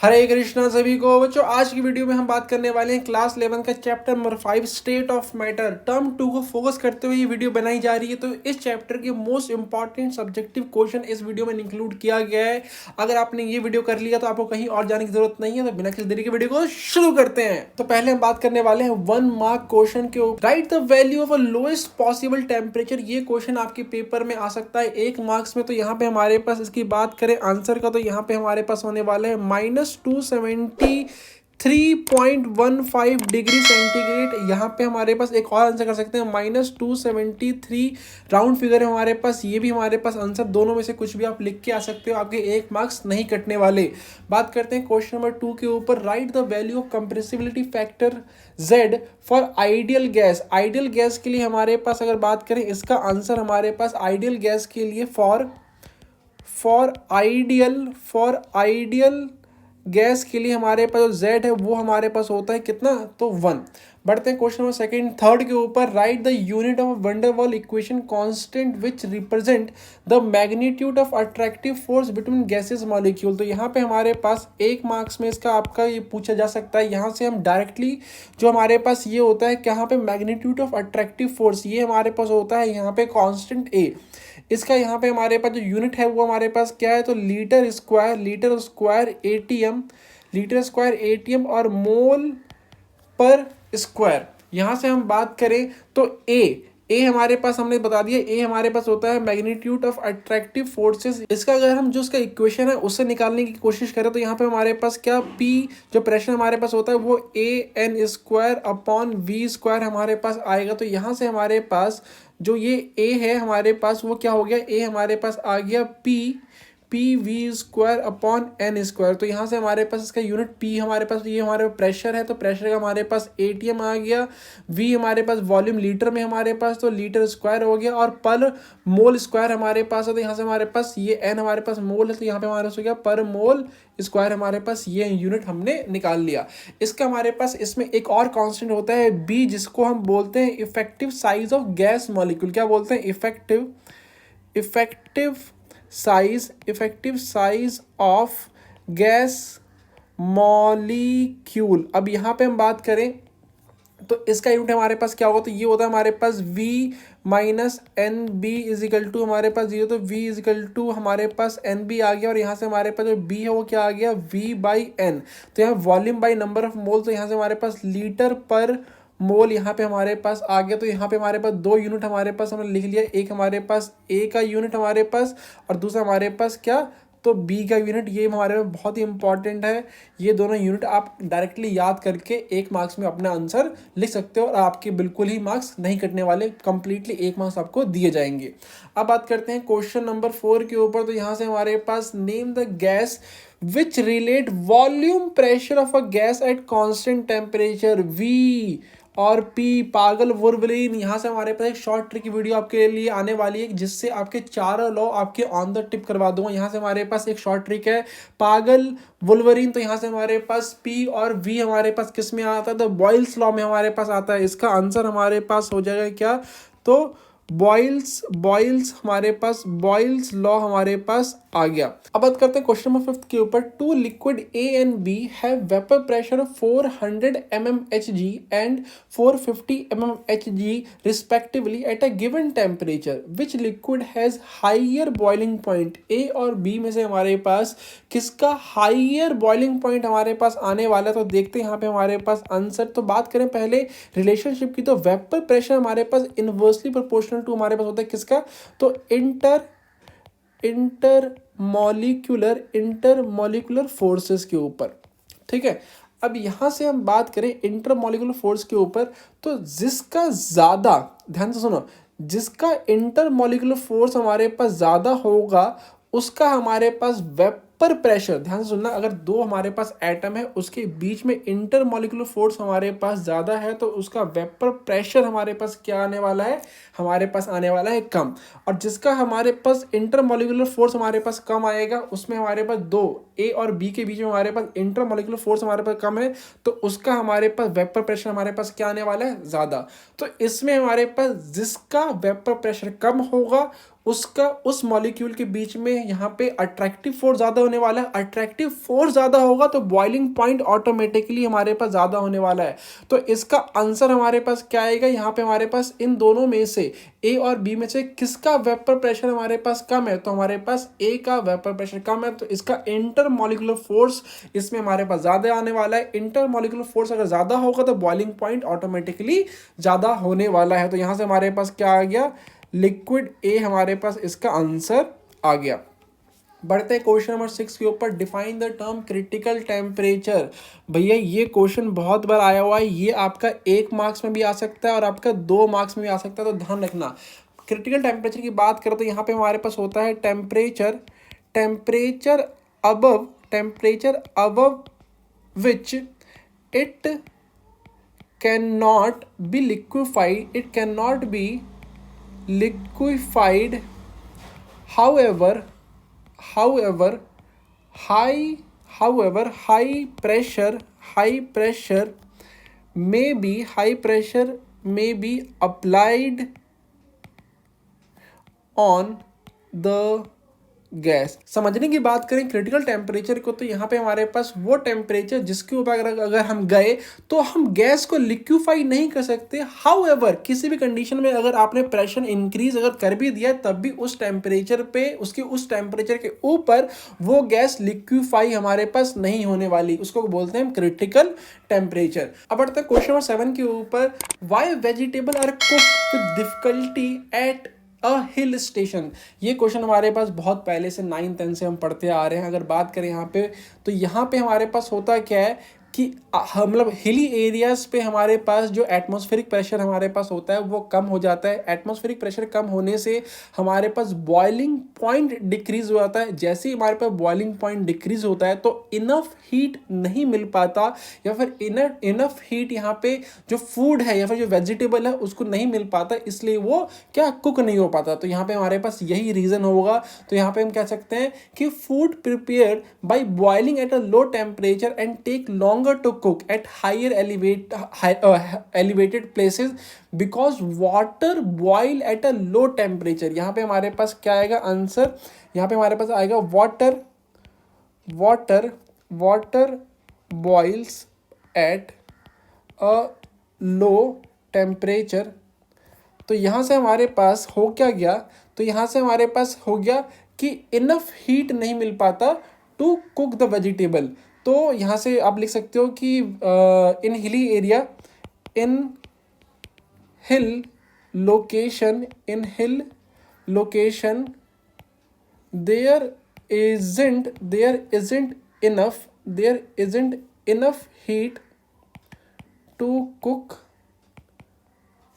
हरे कृष्णा सभी को बच्चों। आज की वीडियो में हम बात करने वाले हैं क्लास 11 का chapter number 5 state of matter. Term 2 को फोकस करते हुए ये वीडियो बनाई जा रही है। तो इस चैप्टर के मोस्ट इंपॉर्टेंट सब्जेक्टिव क्वेश्चन इस वीडियो में इंक्लूड किया गया है। अगर आपने ये वीडियो कर लिया तो आपको कहीं और जाने की जरूरत नहीं है। तो बिना किसी देरी के वीडियो को शुरू करते हैं। तो पहले हम बात करने वाले हैं 1 मार्क क्वेश्चन के ऊपर। Right the value of a lowest possible temperature. ये क्वेश्चन आपके पेपर में आ सकता है 1 मार्क्स में। तो यहाँ पे हमारे पास इसकी बात करें आंसर का, तो यहाँ पे हमारे पास होने वाला है -273.15 डिग्री सेंटीग्रेड। यहाँ पे हमारे पास एक और आंसर कर सकते हैं -273, राउंड फिगर है हमारे पास। ये भी हमारे पास आंसर, दोनों में से कुछ भी आप लिख के आ सकते हो, आपके 1 मार्क्स नहीं कटने वाले। बात करते हैं क्वेश्चन नंबर 2 के ऊपर। Right the value of compressibility factor Z for ideal gas. Ideal gas के लिए हमारे पास अगर बात करें, इसका आंसर हमारे पास आइडियल गैस के लिए फॉर आइडियल गैस के लिए हमारे पास जो Z है वो हमारे पास होता है कितना, तो 1। बढ़ते हैं क्वेश्चन नंबर थर्ड के ऊपर। Right the unit of van der Waals equation constant which represent the magnitude of attractive force between gases molecule. तो यहाँ पे हमारे पास 1 मार्क्स में इसका आपका ये पूछा जा सकता है। यहाँ से हम डायरेक्टली जो हमारे पास ये होता है कि यहाँ पे मैग्नीट्यूड ऑफ अट्रैक्टिव फोर्स ये हमारे पास होता है यहाँ पे कांस्टेंट A। इसका यहाँ पे हमारे पास जो यूनिट है वो हमारे पास क्या है, तो लीटर स्क्वायर एटीएम और मोल पर स्क्वायर। यहाँ से हम बात करें तो ए हमारे पास हमने बता दिया, ए हमारे पास होता है मैग्नीट्यूड ऑफ अट्रैक्टिव फोर्सेस। इसका अगर हम जो इसका इक्वेशन है उससे निकालने की कोशिश करें तो यहाँ पे हमारे पास क्या पी जो प्रेशर हमारे पास होता है वो AN²/V² हमारे पास आएगा। तो यहाँ से हमारे पास जो ये ए है हमारे पास वो क्या हो गया, ए हमारे पास आ गया PV²/N²। तो यहाँ से हमारे पास इसका यूनिट P हमारे पास ये हमारे प्रेशर है, तो प्रेशर का हमारे पास ATM आ गया। V हमारे पास वॉल्यूम लीटर में हमारे पास, तो लीटर स्क्वायर हो गया। और पर मोल स्क्वायर हमारे पास है, तो यहाँ से हमारे पास ये N हमारे पास मोल है, तो यहाँ पे हमारे पास हो गया पर मोल स्क्वायर हमारे पास ये यूनिट हमने निकाल लिया। इसका हमारे पास इसमें एक और कांस्टेंट होता है B, जिसको हम बोलते हैं effective size of gas molecule. क्या बोलते हैं, effective size of gas molecule. अब यहाँ पे हम बात करें तो इसका यूनिट हमारे पास क्या होगा, तो ये होता है हमारे पास V minus N B is equal to हमारे पास 0, तो V इजिकल टू हमारे पास NB आ गया। और यहाँ से हमारे पास जो B है वो क्या आ गया, V/N। तो यहाँ volume by number of mole, तो यहाँ से हमारे पास लीटर पर मोल यहाँ पे हमारे पास आ गया। तो यहाँ पे हमारे पास 2 यूनिट हमारे पास हमने लिख लिया, एक हमारे पास A का यूनिट हमारे पास और दूसरा हमारे पास क्या, तो B का यूनिट। ये हमारे में बहुत ही इंपॉर्टेंट है। ये दोनों यूनिट आप डायरेक्टली याद करके 1 मार्क्स में अपना आंसर लिख सकते हो और आपके बिल्कुल ही मार्क्स नहीं कटने वाले, कंप्लीटली 1 मार्क्स आपको दिए जाएंगे। अब बात करते हैं क्वेश्चन नंबर 4 के ऊपर। तो यहाँ से हमारे पास name the gas which relate volume pressure of a gas at constant temperature V और P। पागल वुल्वरीन। यहाँ से हमारे पास एक शॉर्ट ट्रिक की वीडियो आपके लिए आने वाली है जिससे आपके चारों लॉ आपके ऑन द टिप करवा दूंगा। यहाँ से हमारे पास एक शॉर्ट ट्रिक है पागल वुल्वरीन। तो यहाँ से हमारे पास P और V हमारे पास किस में आता है, तो बॉयल्स लॉ में हमारे पास आता है। इसका आंसर हमारे पास हो जाएगा क्या, तो बॉयल्स हमारे पास, बॉयल्स लॉ हमारे पास आ गया। अब बात करते हैं क्वेश्चन नंबर 5 के ऊपर। 2 liquid A and B have vapour pressure of 400 mmHg and 450 mmHg respectively at a given temperature. Which liquid has higher boiling point. A और B में से हमारे पास किसका हाइयर बॉइलिंग पॉइंट हमारे पास आने वाला है, तो देखते हैं यहाँ पे हमारे पास आंसर। तो बात करें पहले रिलेशनशिप की, तो वेपर प्रेशर हमारे पास इनवर्सली प्रोपोर्शनल टू हमारे पास होता है किसका, तो इंटरमॉलिक्यूलर फोर्सेस के ऊपर। ठीक है, अब यहां से हम बात करें इंटरमॉलिक्यूलर फोर्स के ऊपर, तो जिसका ज्यादा, ध्यान से सुनो, जिसका इंटरमॉलिक्यूलर फोर्स हमारे पास ज्यादा होगा उसका हमारे पास वेपर प्रेशर, ध्यान से सुनना, अगर 2 हमारे पास एटम है उसके बीच में इंटरमॉलिक्यूलर फोर्स हमारे पास ज्यादा है तो उसका वेपर प्रेशर हमारे पास क्या आने वाला है, हमारे पास आने वाला है कम। और जिसका हमारे पास इंटरमॉलिक्यूलर फोर्स हमारे पास कम आएगा उसमें हमारे पास 2 A और B के बीच में हमारे पास इंटरमॉलिक्यूलर फोर्स हमारे पास कम है, तो उसका हमारे पास वेपर प्रेशर हमारे पास क्या आने वाला है, ज्यादा। तो इसमें हमारे पास जिसका वेपर प्रेशर कम होगा उसका उस मॉलिक्यूल के बीच में यहाँ पे अट्रैक्टिव फोर्स ज़्यादा होने वाला है। अट्रैक्टिव फोर्स ज़्यादा होगा तो बॉइलिंग पॉइंट ऑटोमेटिकली हमारे पास ज़्यादा होने वाला है। तो इसका आंसर हमारे पास क्या आएगा, यहाँ पे हमारे पास इन दोनों में से ए और बी में से किसका वेपर प्रेशर हमारे पास कम है, तो हमारे पास ए का वेपर प्रेशर कम है, तो इसका इंटरमॉलिक्यूलर फोर्स इसमें हमारे पास ज़्यादा आने वाला है। इंटरमॉलिक्यूलर फोर्स अगर ज़्यादा होगा तो बॉइलिंग पॉइंट ऑटोमेटिकली ज़्यादा होने वाला है। तो यहाँ से हमारे पास क्या आ गया, लिक्विड ए हमारे पास इसका आंसर आ गया। बढ़ते हैं क्वेश्चन नंबर 6 के ऊपर। Define the term critical temperature. भैया ये क्वेश्चन बहुत बार आया हुआ है, ये आपका 1 मार्क्स में भी आ सकता है और आपका 2 मार्क्स में भी आ सकता है, तो ध्यान रखना। क्रिटिकल टेम्परेचर की बात करें तो यहाँ पे हमारे पास होता है temperature above which it can not be liquefied, however high pressure may be applied on the gas. समझने की बात करें क्रिटिकल टेम्परेचर को, तो यहाँ पे हमारे पास वो टेम्परेचर जिसके ऊपर अगर हम गए तो हम गैस को लिक्विफाई नहीं कर सकते। हाउएवर किसी भी कंडीशन में अगर आपने प्रेशर इंक्रीज अगर कर भी दिया तब भी उस टेम्परेचर पे उस टेम्परेचर के ऊपर वो गैस लिक्विफाई हमारे पास नहीं होने वाली, उसको बोलते हैं क्रिटिकल टेम्परेचर। अब बढ़ते हैं क्वेश्चन नंबर 7 के ऊपर। Why vegetable are cooked with difficulty at a hill station. ये क्वेश्चन हमारे पास बहुत पहले से 9-10 से हम पढ़ते आ रहे हैं। अगर बात करें यहाँ पे तो यहाँ पे हमारे पास होता क्या है कि मतलब हिली एरियाज पे हमारे पास जो एटमॉस्फेरिक प्रेशर हमारे पास होता है वो कम हो जाता है। एटमॉस्फेरिक प्रेशर कम होने से हमारे पास बॉइलिंग पॉइंट डिक्रीज हो जाता है। जैसे ही हमारे पास बॉइलिंग पॉइंट डिक्रीज होता है तो इनफ हीट नहीं मिल पाता, या फिर इनफ हीट यहाँ पे जो फूड है या फिर जो वेजिटेबल है उसको नहीं मिल पाता, इसलिए वो क्या कुक नहीं हो पाता। तो यहाँ पे हमारे पास यही रीजन होगा। तो यहाँ पे हम कह सकते हैं कि food prepared by boiling at a low temperature and take longer to cook at elevated places because water boil at a low temperature। यहाँ पे हमारे पास क्या आएगा आंसर, यहाँ पे हमारे पास आएगा water boils at a low temperature। तो यहाँ से हमारे पास हो क्या गया, तो यहाँ से हमारे पास हो गया कि इनफ हीट नहीं मिल पाता टू कुक द वेजिटेबल। तो यहाँ से आप लिख सकते हो कि in hilly area in hill location there isn't enough heat to cook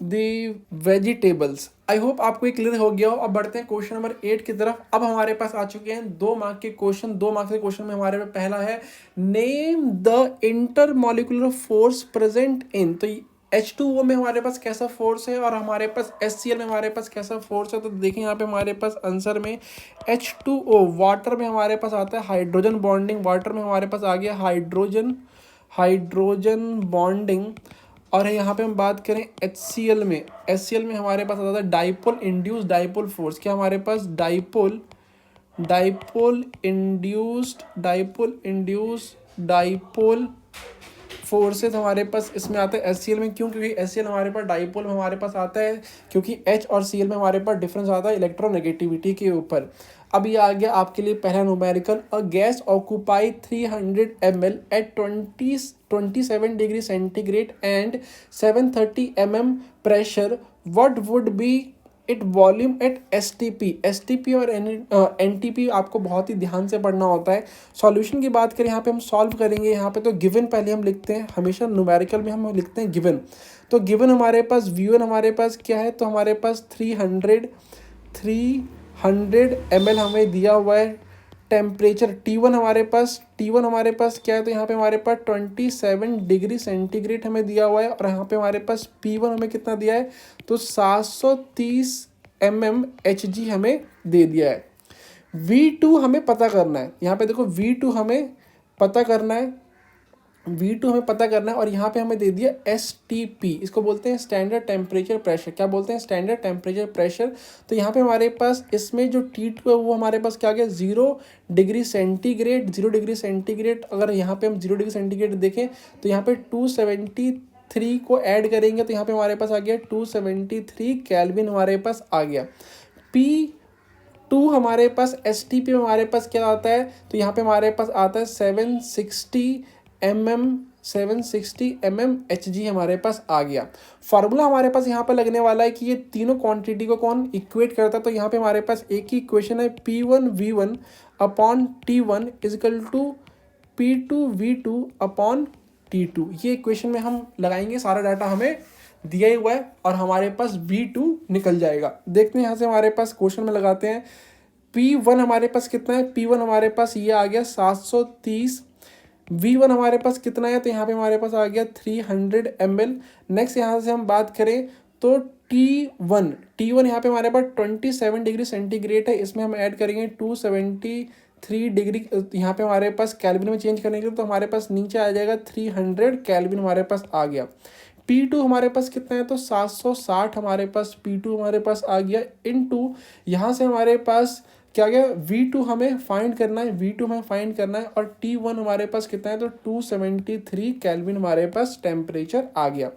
the vegetables. I hope आपको ये क्लियर हो गया हो। अब बढ़ते हैं क्वेश्चन नंबर 8 की तरफ। अब हमारे पास आ चुके हैं 2 मार्क के क्वेश्चन। 2 मार्क के क्वेश्चन में हमारे पास पहला है name the intermolecular force present in. तो H2O में हमारे पास कैसा फोर्स है और हमारे पास HCl में हमारे पास कैसा फोर्स है। तो देखिए यहाँ पे हमारे पास आंसर में H2O वाटर में हमारे पास आता है हाइड्रोजन बॉन्डिंग, वाटर में हमारे पास आ गया हाइड्रोजन बॉन्डिंग। और यहाँ पे हम बात करें HCl में हमारे पास आता है डाइपोल इंड्यूस्ड डाइपोल फोर्स। क्या हमारे पास डाइपोल इंड्यूस्ड डाइपोल फोर्सेस हमारे पास इसमें आता है HCl में। क्यों? क्योंकि HCl हमारे पास डाइपोल में हमारे पास आता है, क्योंकि H और Cl में हमारे पास डिफरेंस आता है इलेक्ट्रोनेगेटिविटी के ऊपर। अब ये आ गया आपके लिए पहला numerical. A gas occupy 300 ml at 27 degree centigrade and 730 mm pressure, what would be it volume at STP और एनटीपी आपको बहुत ही ध्यान से पढ़ना होता है। सॉल्यूशन की बात करें यहाँ पे हम सॉल्व करेंगे। यहाँ पे तो गिवन पहले हम लिखते हैं, हमेशा न्यूमेरिकल में हम लिखते हैं गिवन। तो गिवन हमारे पास V1 हमारे पास क्या है, तो हमारे पास 300 ml हमें दिया हुआ है। टेम्परेचर T1 हमारे पास क्या है, तो यहाँ पे हमारे पास 27 डिग्री सेंटीग्रेड हमें दिया हुआ है। और यहाँ पे हमारे पास P1 हमें कितना दिया है, तो 730 mmHg हमें दे दिया है। V2 हमें पता करना है। यहाँ पे देखो V2 हमें पता करना है। V2 हमें पता करना है और यहाँ पे हमें दे दिया STP, इसको बोलते हैं स्टैंडर्ड टेम्परेचर प्रेशर। क्या बोलते हैं? Standard temperature pressure. तो यहाँ पे हमारे पास इसमें जो T2 है वो हमारे पास क्या आ गया? 0 डिग्री सेंटीग्रेड। 0 डिग्री सेंटीग्रेड, अगर यहाँ पे हम 0 डिग्री सेंटीग्रेड देखें तो यहाँ पे 273 को ऐड करेंगे तो यहाँ पे हमारे पास आ गया 273 केल्विन हमारे पास आ गया। P2 हमारे पास STP में हमारे पास क्या आता है? तो यहाँ पे हमारे पास आता है 760 mm Hg हमारे पास आ गया। फार्मूला हमारे पास यहाँ पर लगने वाला है कि ये तीनों क्वांटिटी को कौन इक्वेट करता है। तो यहाँ पे हमारे पास एक ही इक्वेशन है, P1V1 upon T1 is equal to P2V2 upon T2। ये इक्वेशन में हम लगाएंगे, सारा डाटा हमें दिया ही हुआ है और हमारे पास V2 निकल जाएगा। देखते हैं यहाँ से हमारे पास क्वेश्चन में लगाते हैं। P1 हमारे पास कितना है? P1 हमारे पास ये आ गया 730। V1 हमारे पास कितना है? तो यहाँ पे हमारे पास आ गया 300 ml। नेक्स्ट यहाँ से हम बात करें तो T1 यहाँ पे हमारे पास 27 डिग्री सेंटीग्रेड है, इसमें हम ऐड करेंगे 273 डिग्री। यहाँ पे हमारे पास कैल्विन में चेंज करने के लिए तो हमारे पास नीचे आ जाएगा 300 कैल्विन हमारे पास आ गया। P2 हमारे पास कितना है? तो 760 हमारे पास P2 हमारे पास आ गया इनटू यहाँ से हमारे पास क्या गया? V2 हमें फाइंड करना है, V2 हमें फाइंड करना है और T1 हमारे पास कितना है? तो 273 केल्विन हमारे पास टेम्परेचर आ गया।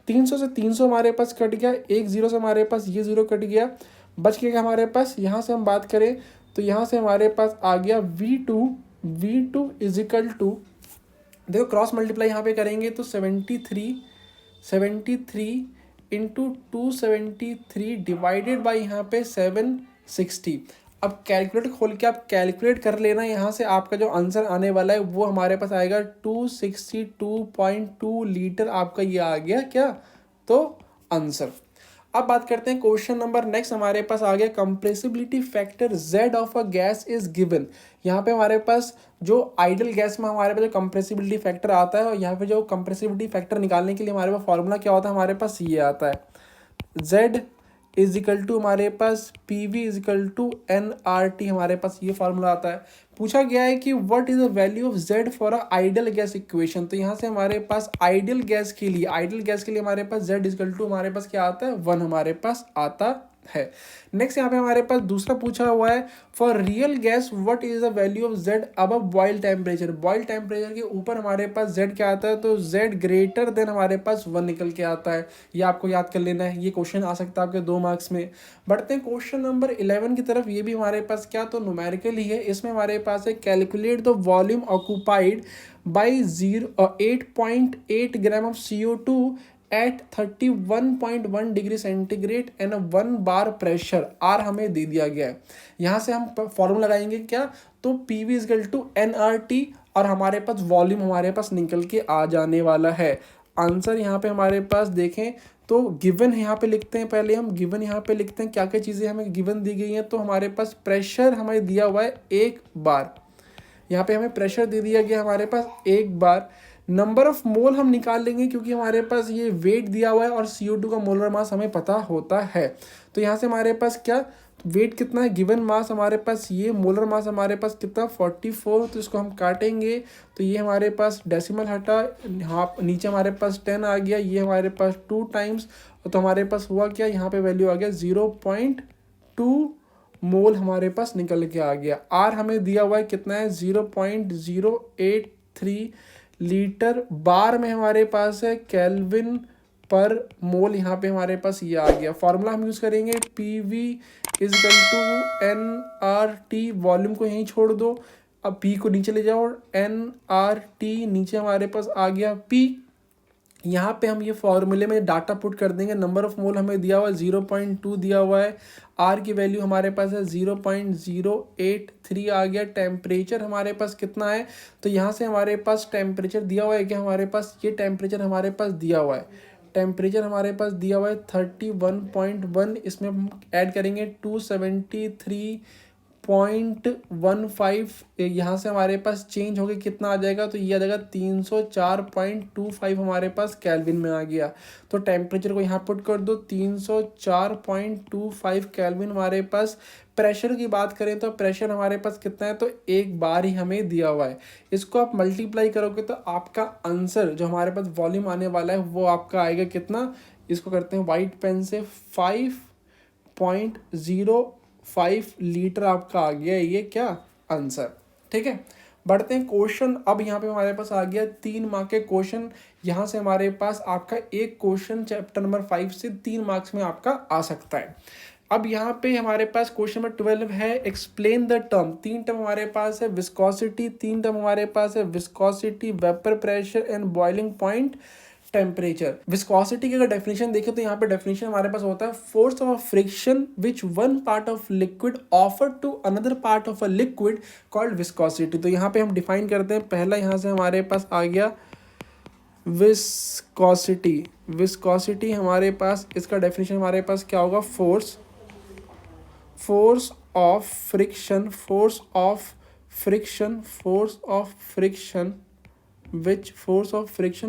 300 से 300 हमारे पास कट गया, एक जीरो से हमारे पास ये जीरो कट गया, बच गया हमारे पास। यहाँ से हम बात करें तो यहाँ से हमारे पास आ गया V2 इजिकल टू, देखो क्रॉस मल्टीप्लाई यहाँ पे करेंगे तो 73 इंटू 273 डिवाइडेड बाई यहाँ पे 760। अब कैलकुलेटर खोल के आप कैलकुलेट कर लेना, यहाँ से आपका जो आंसर आने वाला है वो हमारे पास आएगा 262.2 लीटर आपका ये आ गया क्या? तो आंसर। अब बात करते हैं क्वेश्चन नंबर नेक्स्ट हमारे पास आ गया compressibility factor Z of a gas is given. यहाँ पे हमारे पास जो आइडल गैस में हमारे पास जो कंप्रेसिबिलिटी फैक्टर आता है और यहाँ पे जो कंप्रेसिबिलिटी फैक्टर निकालने के लिए हमारे पास फॉर्मूला क्या होता है? हमारे पास ये आता है Z इज इक्वल टू हमारे पास PV is equal to nRT, हमारे पास ये फार्मूला आता है। पूछा गया है कि what is the value of Z for a idol gas equation. तो यहाँ से हमारे पास आइडल गैस के लिए हमारे पास Z इज इक्वल टू हमारे पास क्या आता है? 1 हमारे पास आता है। नेक्स्ट यहाँ पे हमारे पास दूसरा पूछा हुआ है for real gas what is the value of Z above boil temperature. Boil temperature के ऊपर हमारे पास Z क्या आता है? तो Z ग्रेटर देन हमारे पास 1 निकल के आता है। ये आपको याद कर लेना है, ये क्वेश्चन आ सकता है आपके 2 मार्क्स में। बढ़ते हैं क्वेश्चन नंबर 11 की तरफ। ये भी हमारे पास क्या? तो न्यूमेरिकल ही है। इसमें हमारे पास है calculate the volume occupied by 8.8 gram of CO2 at 31.1 degree centigrade and 1 bar pressure R हमें दे दिया गया है। यहाँ से हम फॉर्मूला लगाएंगे क्या? तो PV इजकल टू nRT और हमारे पास वॉल्यूम हमारे पास निकल के आ जाने वाला है। आंसर यहाँ पे हमारे पास देखें तो गिवन यहाँ पे लिखते हैं, पहले हम गिवन यहाँ पे लिखते हैं क्या क्या चीज़ें हमें गिवन दी गई हैं। तो हमारे पास प्रेशर हमें दिया हुआ है 1 बार, यहाँ पे हमें प्रेशर दे दिया गया हमारे पास 1 बार। नंबर ऑफ मोल हम निकाल लेंगे क्योंकि हमारे पास ये वेट दिया हुआ है और CO2 का मोलर मास हमें पता होता है। तो यहाँ से हमारे पास क्या वेट कितना है? गिवन मास हमारे पास ये, मोलर मास हमारे पास कितना 44। तो इसको हम काटेंगे तो ये हमारे पास डेसिमल हटा, यहाँ नीचे हमारे पास 10 आ गया, ये हमारे पास 2 टाइम्स, तो हमारे पास हुआ क्या? यहाँ पे वैल्यू आ गया 0.2 मोल हमारे पास निकल के आ गया। R हमें दिया हुआ है कितना है? 0.083 लीटर। बार में हमारे पास है केल्विन पर मोल, यहाँ पे हमारे पास ये आ गया। फॉर्मूला हम यूज़ करेंगे PV is equal to nRT, volume को यहीं छोड़ दो, अब P को नीचे ले जाओ, nRT नीचे हमारे पास आ गया P। यहाँ पे हम ये फॉर्मूले में डाटा पुट कर देंगे। नंबर ऑफ मोल हमें दिया हुआ है 0.2 दिया हुआ है, R की वैल्यू हमारे पास है 0.083 आ गया। टेम्परेचर हमारे पास कितना है? तो यहाँ से हमारे पास टेम्परेचर दिया हुआ है कि हमारे पास ये टेम्परेचर हमारे पास दिया हुआ है, टेम्परेचर हमारे पास दिया हुआ है 31.1, इसमें हम ऐड करेंगे 273.15, यहाँ से हमारे पास चेंज हो गया कितना आ जाएगा? तो ये आ जाएगा 304.25 हमारे पास केल्विन में आ गया। तो टेम्परेचर को यहाँ पुट कर दो, 304.25 केल्विन हमारे पास प्रेशर की बात करें तो प्रेशर हमारे पास कितना है, तो एक बार ही हमें दिया हुआ है। इसको आप मल्टीप्लाई करोगे तो आपका आंसर जो हमारे पास वॉल्यूम आने वाला है वो आपका आएगा कितना, इसको करते हैं वाइट पेन से, 5.05 लीटर आपका आ गया ये क्या आंसर। ठीक है, बढ़ते हैं क्वेश्चन। अब यहाँ पे हमारे पास आ गया 3 मार्क के क्वेश्चन। यहाँ से हमारे पास आपका एक क्वेश्चन चैप्टर नंबर 5 से 3 मार्क्स में आपका आ सकता है। अब यहाँ पे हमारे पास क्वेश्चन नंबर 12 है, एक्सप्लेन द टर्म। 3 टर्म हमारे पास है, विस्कोसिटी, 3 टर्म हमारे पास है, viscosity, vapour pressure and boiling point temperature. Viscosity की अगर डेफिनेशन देखें तो यहाँ पे डेफिनेशन हमारे पास होता है, force of friction which one part of liquid offer to another part of a liquid called viscosity. तो यहाँ पे हम डिफाइन करते हैं, पहला यहाँ से हमारे पास आ गया विस्कोसिटी। विस्कोसिटी हमारे पास, इसका डेफिनेशन हमारे पास क्या होगा, force of friction, force of friction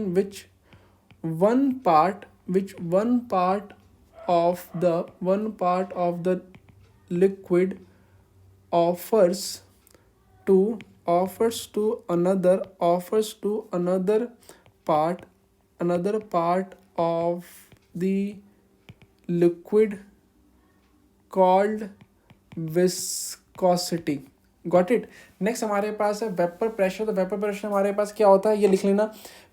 which one part of the liquid offers to another part of the liquid called viscosity। Got it. Next हमारे पास है वेपर प्रेशर। तो वेपर प्रेशर हमारे पास क्या होता है, ये लिख लेना,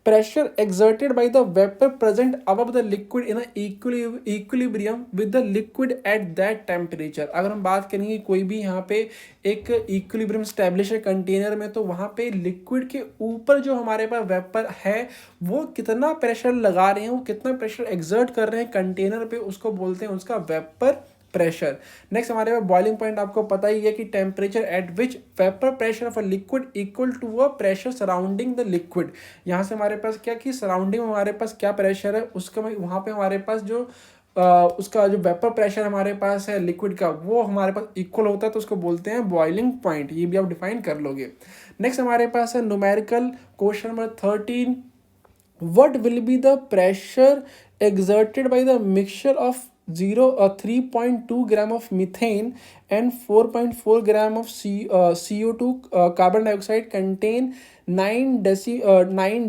pressure exerted by the vapour present above the liquid in equilibrium with the liquid at that temperature. अगर हम बात करेंगे कोई भी यहाँ पे एक इक्विलिब्रियम स्टैब्लिश है कंटेनर में, तो वहाँ पे लिक्विड के ऊपर जो हमारे पास वेपर है वो कितना प्रेशर लगा रहे हैं, वो कितना प्रेशर एक्सर्ट कर रहे हैं कंटेनर पे, उसको बोलते हैं उसका वेपर प्रेशर। नेक्स्ट हमारे पास बॉइलिंग पॉइंट आपको पता ही है कि temperature at which vapour pressure of a liquid equal to a pressure surrounding the liquid. यहाँ से हमारे पास क्या कि सराउंडिंग में हमारे पास क्या प्रेशर है उसका, वहाँ पे हमारे पास जो उसका जो वेपर प्रेशर हमारे पास है लिक्विड का वो हमारे पास इक्वल होता है, तो उसको बोलते हैं बॉइलिंग पॉइंट। ये भी आप डिफाइन कर लोगे। नेक्स्ट हमारे पास है numerical question number 13, what will be the pressure exerted by the mixture of 3.2 gram of methane and 4.4 gram of CO2 carbon dioxide contain 9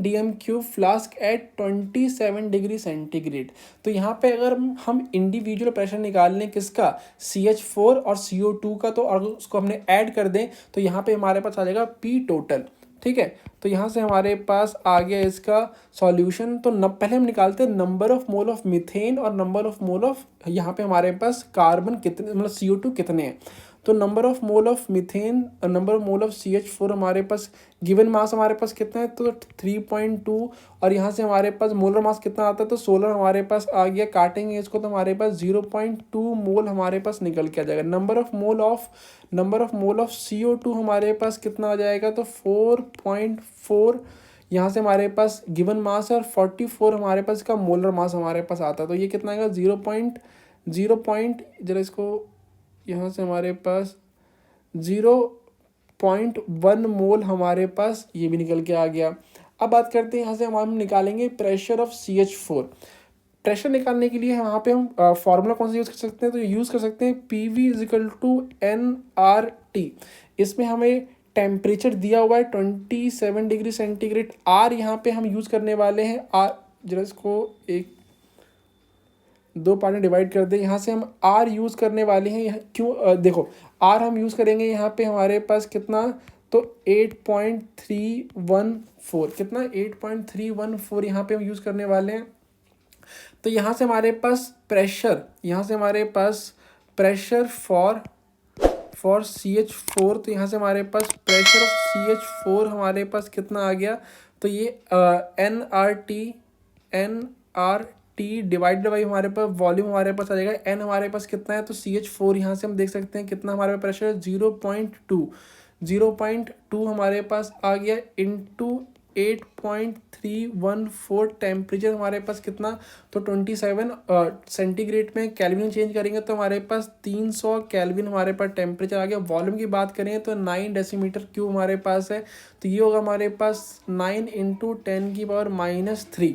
dm cube flask at 27 degree centigrade. तो यहाँ पे अगर हम इंडिविजुअल प्रेशर निकाल लें किसका, CH4 और CO2 का, तो अगर उसको हमने ऐड कर दें तो यहाँ पे हमारे पास आ जाएगा P टोटल। ठीक है, तो यहाँ से हमारे पास आ गया इसका सॉल्यूशन। तो पहले हम निकालते हैं number of mole of methane और नंबर ऑफ मोल ऑफ, यहाँ पे हमारे पास कार्बन कितने, मतलब CO2 कितने हैं। तो number of mole of methane, number of mole of CH4 हमारे पास, गिवन मास हमारे पास कितना है, तो 3.2, और यहाँ से हमारे पास मोलर मास कितना आता है, तो 16 हमारे पास आ गया। काटेंगे इसको तो हमारे पास 0.2 मोल हमारे पास निकल के आ जाएगा। Number of mole of CO2 हमारे पास कितना आ जाएगा, तो 4.4। यहाँ से हमारे पास गिवन मास है और 44 हमारे पास का मोलर मास हमारे पास आता है, तो ये कितना आएगा, 0.0 जरा इसको यहाँ से हमारे पास 0.1 मोल हमारे पास ये भी निकल के आ गया। अब बात करते हैं यहाँ से हम निकालेंगे प्रेशर ऑफ CH4। प्रेशर निकालने के लिए यहाँ पे हम फॉर्मूला कौन सा यूज़ कर सकते हैं, तो यूज़ कर सकते हैं PV = nRT। इसमें हमें टेम्परेचर दिया हुआ है 27 डिग्री सेंटीग्रेड। R यहाँ पे हम यूज़ करने वाले हैं, R जरा इसको एक 2 पार्ट में डिवाइड कर दें। यहाँ से हम R यूज़ करने वाले हैं, क्यों, देखो R हम यूज़ करेंगे यहाँ पे हमारे पास कितना, तो 8.314, कितना 8.314 यहाँ पे हम यूज़ करने वाले हैं। तो यहाँ से हमारे पास प्रेशर, फॉर CH4, तो यहाँ से हमारे पास प्रेशर ऑफ CH4 हमारे पास कितना आ गया, तो ये nRT डिवाइडेड बाई हमारे पास वॉल्यूम हमारे पास आ जाएगा। n हमारे पास कितना है, तो CH4 यहाँ से हम देख सकते हैं कितना हमारे पास प्रेशर है, 0.2 हमारे पास आ गया, इंटू 8.314 टेम्परेचर हमारे पास कितना, तो 27 सेंटीग्रेड में कैल्विन चेंज करेंगे तो हमारे पास 300 कैल्विन हमारे पास टेम्परेचर आ गया। वॉल्यूम की बात करें तो 9 डेसीमीटर क्यूब हमारे पास है, तो ये होगा हमारे पास 9 × 10⁻³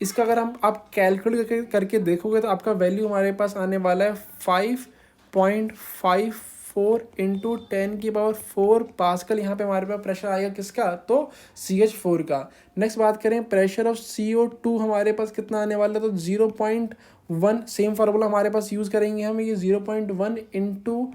इसका अगर हम आप कैलकुलेट करके देखोगे तो आपका वैल्यू हमारे पास आने वाला है 5.54 4 इंटू 10⁴ पास्कल यहाँ पे हमारे पास प्रेशर आएगा किसका, तो CH4 का। नेक्स्ट बात करें प्रेशर ऑफ CO2 हमारे पास कितना आने वाला है, तो 0.1, सेम फार्मूला हमारे पास यूज़ करेंगे हम, ये 0.1 इंटू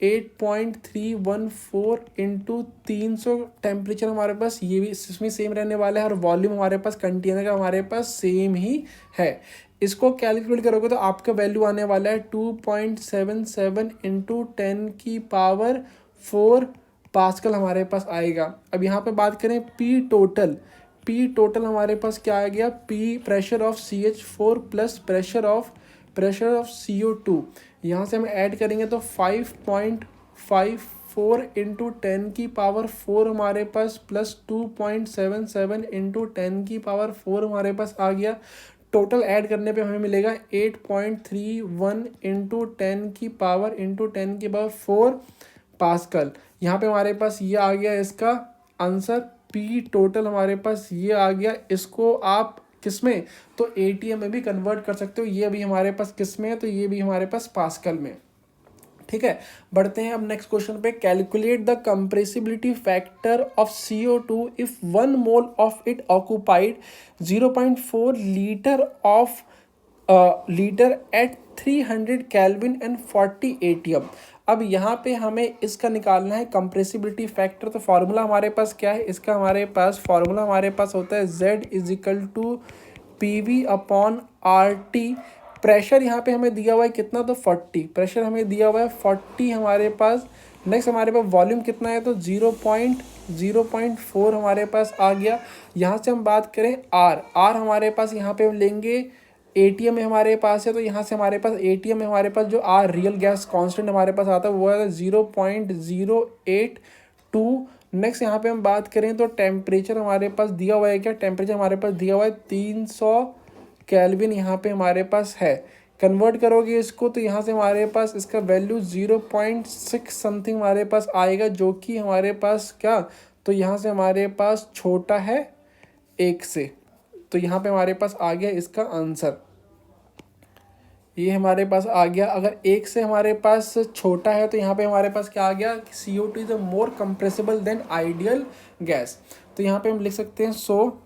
8.314 इंटू 300 टेम्परेचर हमारे पास ये भी इसमें सेम रहने वाला है, और वॉल्यूम हमारे पास कंटेनर का हमारे पास सेम ही है। इसको कैलकुलेट करोगे तो आपका वैल्यू आने वाला है 2.77 इंटू 10⁴ पास्कल हमारे पास आएगा। अब यहाँ पे बात करें पी टोटल हमारे पास क्या आ गया, P pressure of CH4 plus pressure of CO2, यहाँ से हम ऐड करेंगे तो 5.54 इंटू 10⁴ हमारे पास प्लस 2.77 इंटू 10⁴ हमारे पास आ गया। टोटल ऐड करने पे हमें मिलेगा 8.31 इंटू 10⁴ पास्कल। यहाँ पे हमारे पास ये आ गया इसका आंसर, पी टोटल हमारे पास ये आ गया। इसको आप किस में, तो ATM में भी कन्वर्ट कर सकते हो, ये भी हमारे पास किस में है, तो ये भी हमारे पास पास्कल में। ठीक है, बढ़ते हैं अब नेक्स्ट क्वेश्चन पे। Calculate the compressibility factor of CO2 if 1 mole of it occupied 0.4 litre at 300 kelvin and 40 ATM। अब यहाँ पे हमें इसका निकालना है कंप्रेसिबिलिटी फैक्टर। तो फार्मूला हमारे पास क्या है इसका, हमारे पास फार्मूला हमारे पास होता है Z = PV/RT। प्रेशर यहाँ पे हमें दिया हुआ है कितना, तो 40 प्रेशर हमें दिया हुआ है 40 हमारे पास। नेक्स्ट हमारे पास वॉल्यूम कितना है, तो 0.4 हमारे पास आ गया। यहाँ से हम बात करें R हमारे पास यहाँ पे हम लेंगे ATM में हमारे पास है, तो यहाँ से हमारे पास ATM में हमारे पास जो R रियल गैस कांस्टेंट हमारे पास आता है वो है 0.082। नेक्स्ट यहाँ पे हम बात करें तो टेम्परेचर हमारे पास दिया हुआ है क्या, टेम्परेचर हमारे पास दिया हुआ है 300 केल्विन यहाँ पे हमारे पास है। कन्वर्ट करोगे इसको तो यहाँ से हमारे पास इसका वैल्यू 0.6 समथिंग हमारे पास आएगा, जो कि हमारे पास क्या, तो यहाँ से हमारे पास छोटा है 1 से। तो यहाँ पे हमारे पास आ गया इसका आंसर, ये हमारे पास आ गया। अगर 1 से हमारे पास छोटा है तो यहाँ पे हमारे पास क्या आ गया, CO2 is more compressible than ideal gas. तो यहाँ पे हम लिख सकते हैं so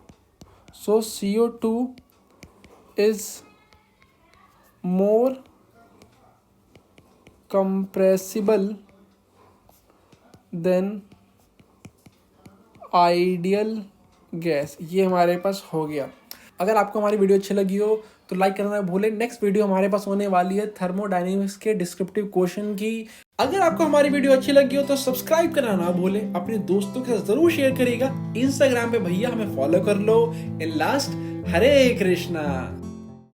CO2 is more compressible than ideal gas. ये हमारे पास हो गया। अगर आपको हमारी वीडियो अच्छी लगी हो तो लाइक करना ना भूलें। नेक्स्ट वीडियो हमारे पास होने वाली है थर्मोडायनेमिक्स के डिस्क्रिप्टिव क्वेश्चन की। अगर आपको हमारी वीडियो अच्छी लगी हो तो सब्सक्राइब करना ना भूलें, अपने दोस्तों के साथ जरूर शेयर करिएगा। इंस्टाग्राम पे भैया हमें फॉलो कर लो। In last, Hare Krishna.